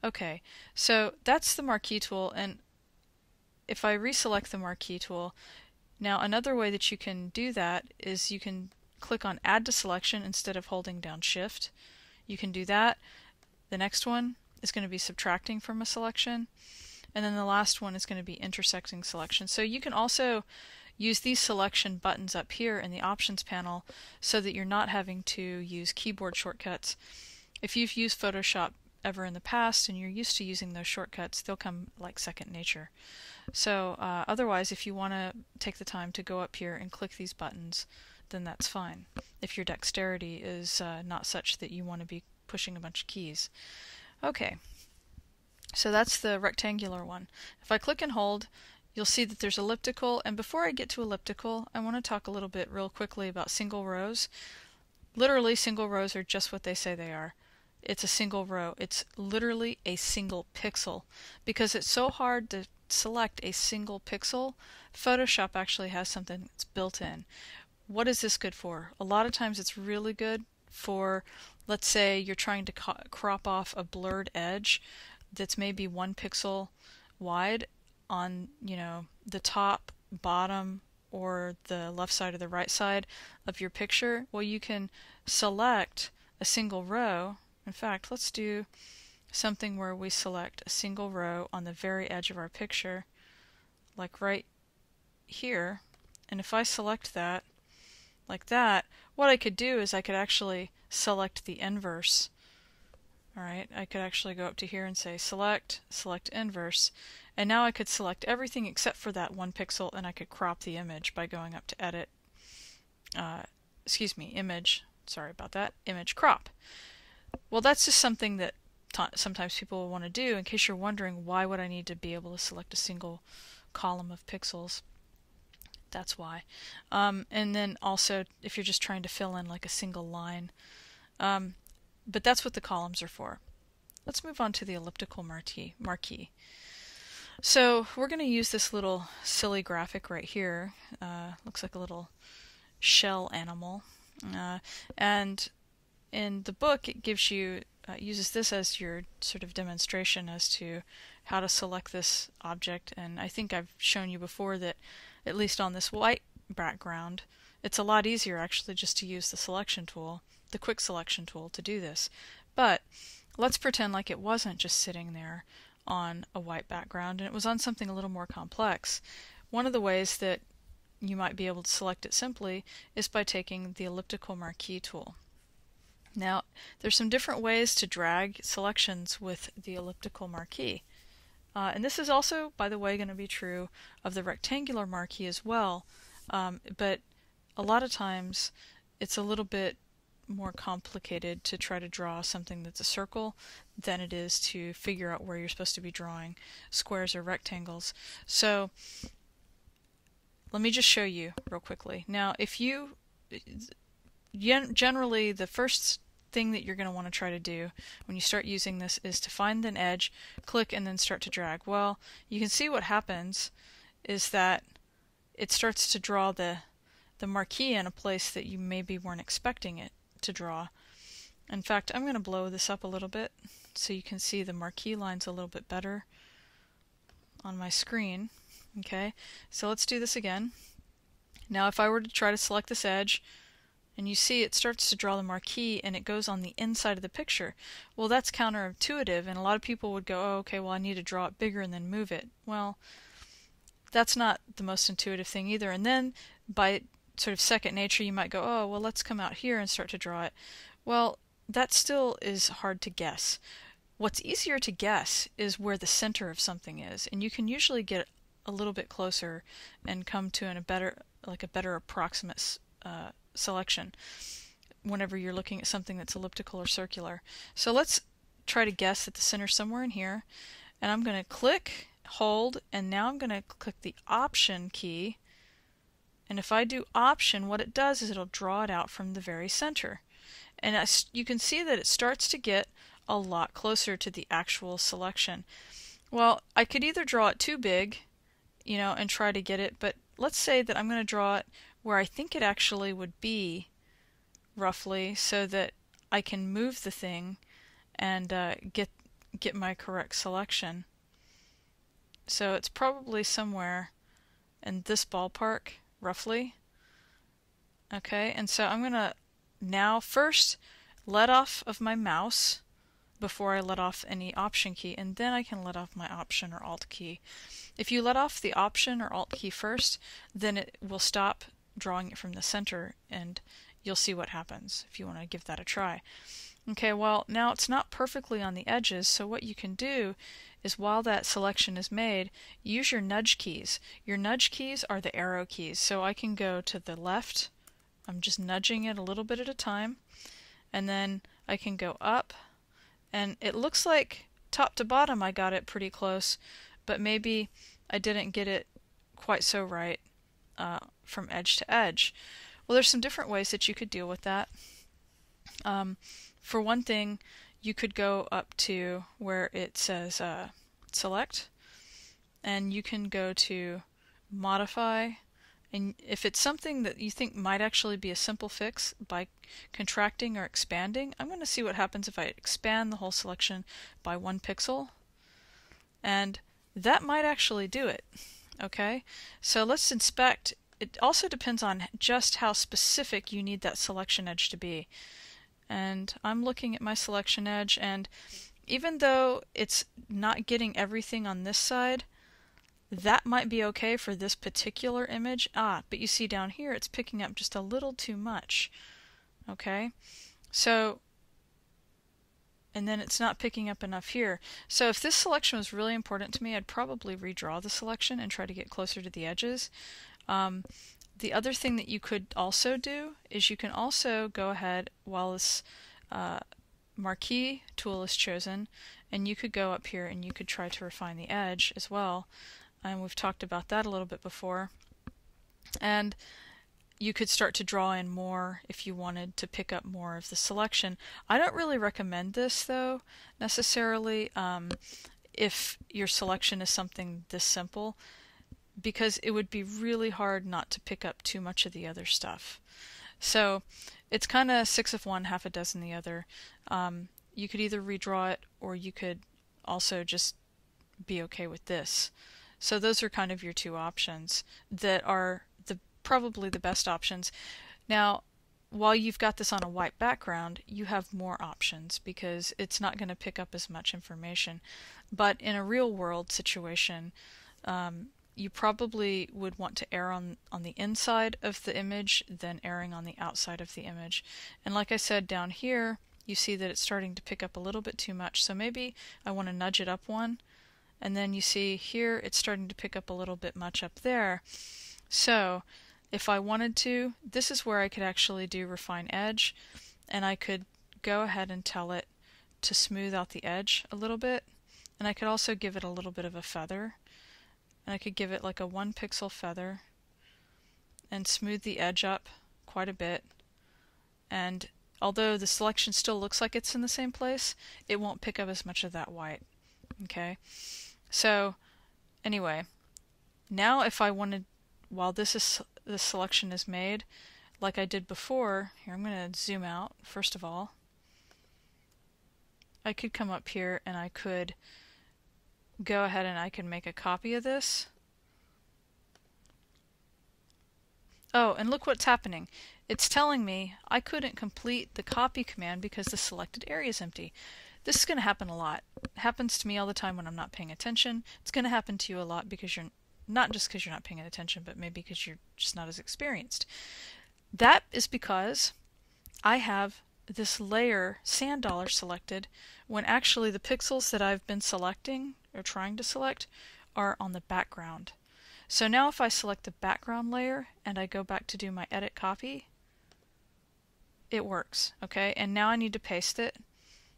Okay, so that's the marquee tool, and if I reselect the marquee tool, now another way that you can do that is you can click on Add to Selection instead of holding down Shift. You can do that. The next one is going to be subtracting from a selection, and then the last one is going to be intersecting selection. So you can also use these selection buttons up here in the options panel so that you're not having to use keyboard shortcuts. If you've used Photoshop ever in the past and you're used to using those shortcuts, they'll come like second nature. So otherwise, if you want to take the time to go up here and click these buttons, then that's fine, if your dexterity is not such that you want to be pushing a bunch of keys. Okay, so that's the rectangular one. If I click and hold, you'll see that there's elliptical, and before I get to elliptical, I want to talk a little bit real quickly about single rows. Literally, single rows are just what they say they are. It's a single row. It's literally a single pixel. Because it's so hard to select a single pixel, Photoshop actually has something that's built in. What is this good for? A lot of times it's really good for, let's say you're trying to crop off a blurred edge that's maybe 1 pixel wide on, the top, bottom, or the left side or the right side of your picture. Well, you can select a single row. In fact, let's do something where we select a single row on the very edge of our picture, like right here. And if I select that like that, what I could do is I could actually select the inverse. Alright, I could actually go up to here and say select inverse, and now I could select everything except for that 1 pixel, and I could crop the image by going up to edit, image, sorry about that, image crop. Well, that's just something that sometimes people will want to do. In case you're wondering, why would I need to be able to select a single column of pixels? That's why. And then also, if you're just trying to fill in like a single line. But that's what the columns are for. Let's move on to the elliptical marquee. So we're going to use this little silly graphic right here. Looks like a little shell animal. And in the book, it gives you uses this as your sort of demonstration as to how to select this object. And I think I've shown you before that, at least on this white background, it's a lot easier actually just to use the selection tool, the quick selection tool, to do this. But let's pretend like it wasn't just sitting there on a white background and it was on something a little more complex. One of the ways that you might be able to select it simply is by taking the elliptical marquee tool. Now, there's some different ways to drag selections with the elliptical marquee. And this is also, by the way, going to be true of the rectangular marquee as well. But a lot of times it's a little bit more complicated to try to draw something that's a circle than it is to figure out where you're supposed to be drawing squares or rectangles. So let me just show you real quickly. Now, if you generally, the first thing that you're going to want to try to do when you start using this is to find an edge, click, and then start to drag. Well, you can see what happens is that it starts to draw the marquee in a place that you maybe weren't expecting it to draw. In fact, I'm going to blow this up a little bit so you can see the marquee lines a little bit better on my screen. Okay, so let's do this again. Now, if I were to try to select this edge, and you see it starts to draw the marquee and it goes on the inside of the picture. Well, that's counterintuitive, and a lot of people would go, oh, okay, well, I need to draw it bigger and then move it. Well, that's not the most intuitive thing either. And then by sort of second nature, you might go, oh, well, let's come out here and start to draw it. Well, that still is hard to guess. What's easier to guess is where the center of something is, and you can usually get a little bit closer and come to a better approximate selection whenever you're looking at something that's elliptical or circular. So let's try to guess at the center somewhere in here, and I'm going to click, hold, and now I'm going to click the Option key, and if I do Option, what it does is it'll draw it out from the very center. And you can see that it starts to get a lot closer to the actual selection. Well, I could either draw it too big, and try to get it, but let's say that I'm going to draw it where I think it actually would be, roughly, so that I can move the thing and get get my correct selection. So it's probably somewhere in this ballpark, roughly. Okay, and so I'm going to now first let off of my mouse before I let off any Option key, and then I can let off my Option or Alt key. If you let off the Option or Alt key first, then it will stop drawing it from the center, and you'll see what happens if you want to give that a try. Okay, well, now it's not perfectly on the edges, so what you can do is while that selection is made, use your nudge keys. Your nudge keys are the arrow keys, so I can go to the left. I'm just nudging it a little bit at a time, and then I can go up, and it looks like top to bottom I got it pretty close, but maybe I didn't get it quite so right from edge to edge. Well, there's some different ways that you could deal with that. For one thing, you could go up to where it says select, and you can go to modify, and if it's something that you think might actually be a simple fix by contracting or expanding, I'm going to see what happens if I expand the whole selection by 1 pixel, and that might actually do it. Okay, so let's inspect. It also depends on just how specific you need that selection edge to be. And I'm looking at my selection edge, and even though it's not getting everything on this side, that might be okay for this particular image. But you see down here it's picking up just a little too much. Okay, so, and then it's not picking up enough here. So if this selection was really important to me, I'd probably redraw the selection and try to get closer to the edges. The other thing that you could also do is you can also go ahead while this marquee tool is chosen, and you could go up here and you could try to refine the edge as well. And we've talked about that a little bit before. And you could start to draw in more if you wanted to pick up more of the selection. I don't really recommend this though necessarily if your selection is something this simple, because it would be really hard not to pick up too much of the other stuff. So it's kind of 6 of one, half a dozen the other. You could either redraw it, or you could also just be okay with this. So those are kind of your two options that are probably the best options. Now, while you've got this on a white background, you have more options because it's not going to pick up as much information. But in a real world situation, you probably would want to err on the inside of the image than erring on the outside of the image. And like I said, down here you see that it's starting to pick up a little bit too much, so maybe I want to nudge it up one, and then you see here it's starting to pick up a little bit much up there. So if I wanted to, this is where I could actually do refine edge, and I could go ahead and tell it to smooth out the edge a little bit, and I could also give it a little bit of a feather. And I could give it like a 1 pixel feather and smooth the edge up quite a bit. And although the selection still looks like it's in the same place, it won't pick up as much of that white. Okay, so anyway, now if I wanted, while the selection is made, like I did before, here I'm going to zoom out first of all. I could come up here and I could go ahead and I can make a copy of this. Oh, and look what's happening. It's telling me I couldn't complete the copy command because the selected area is empty. This is going to happen a lot. It happens to me all the time when I'm not paying attention. It's going to happen to you a lot because you're not just because you're not paying attention, but maybe because you're just not as experienced. That is because I have this layer sand dollar selected when actually the pixels that I've been selecting or trying to select are on the background. So now if I select the background layer and I go back to do my edit copy, it works. Okay, and now I need to paste it,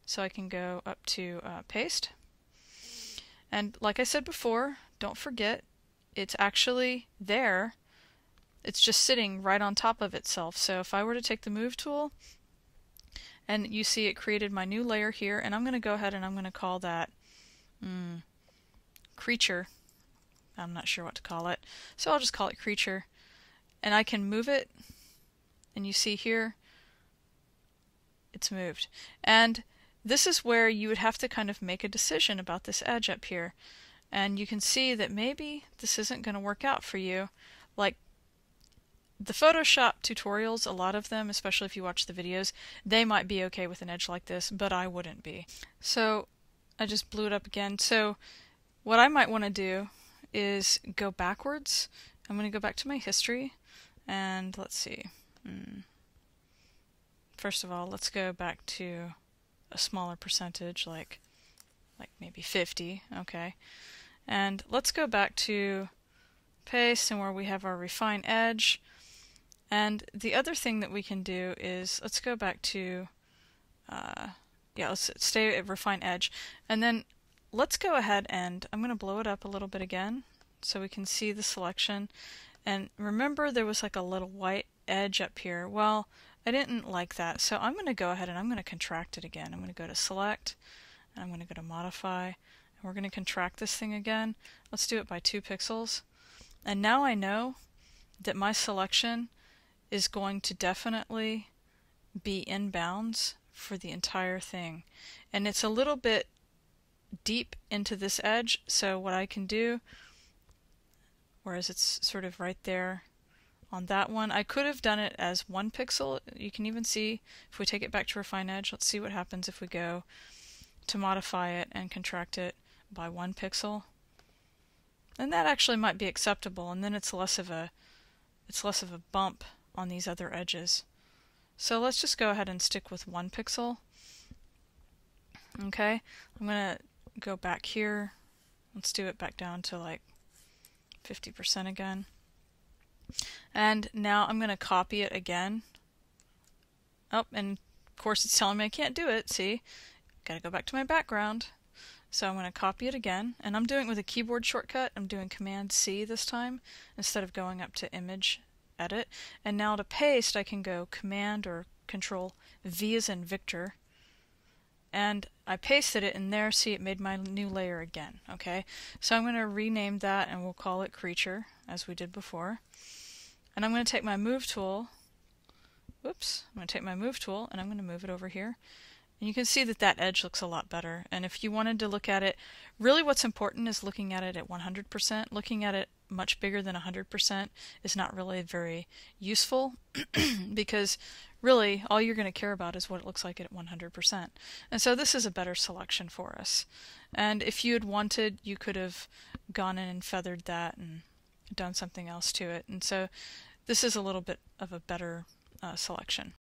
so I can go up to paste, and like I said before, don't forget it's actually there, it's just sitting right on top of itself. So if I were to take the move tool, and you see it created my new layer here, and I'm going to go ahead and I'm going to call that creature. I'm not sure what to call it, so I'll just call it creature, and I can move it, and you see here it's moved. And this is where you would have to kind of make a decision about this edge up here. And you can see that maybe this isn't going to work out for you. Like the Photoshop tutorials, a lot of them, especially if you watch the videos, they might be okay with an edge like this, but I wouldn't be. So I just blew it up again. So what I might want to do is go backwards. I'm going to go back to my history, and let's see. First of all, let's go back to a smaller percentage, like maybe 50, okay. And let's go back to paste and where we have our refine edge. And the other thing that we can do is, let's go back to, let's stay at refine edge. And then let's go ahead and I'm going to blow it up a little bit again so we can see the selection. And remember there was like a little white edge up here. Well, I didn't like that, so I'm going to go ahead and I'm going to contract it again. I'm going to go to select, and I'm going to go to modify, and we're going to contract this thing again. Let's do it by 2 pixels. And now I know that my selection is going to definitely be in bounds for the entire thing. And it's a little bit deep into this edge, so what I can do, whereas it's sort of right there on that one, I could have done it as 1 pixel. You can even see if we take it back to refine edge, let's see what happens if we go to modify it and contract it by 1 pixel. And that actually might be acceptable, and then it's less of a bump on these other edges. So let's just go ahead and stick with 1 pixel. Okay, I'm going to go back here. Let's do it back down to like 50% again. And now I'm going to copy it again. Oh, and of course it's telling me I can't do it. See? Got to go back to my background. So I'm going to copy it again, and I'm doing it with a keyboard shortcut. I'm doing Command C this time instead of going up to Image, Edit. And now to paste, I can go Command or Control V as in Victor. And I pasted it in there. See, it made my new layer again. Okay, so I'm going to rename that, and we'll call it Creature, as we did before. And I'm going to take my Move tool. Whoops! I'm going to take my Move tool, and I'm going to move it over here. And you can see that that edge looks a lot better. And if you wanted to look at it, really what's important is looking at it at 100%. Looking at it much bigger than 100% is not really very useful because really all you're going to care about is what it looks like at 100%. And so this is a better selection for us. And if you had wanted, you could have gone in and feathered that and done something else to it. And so this is a little bit of a better selection.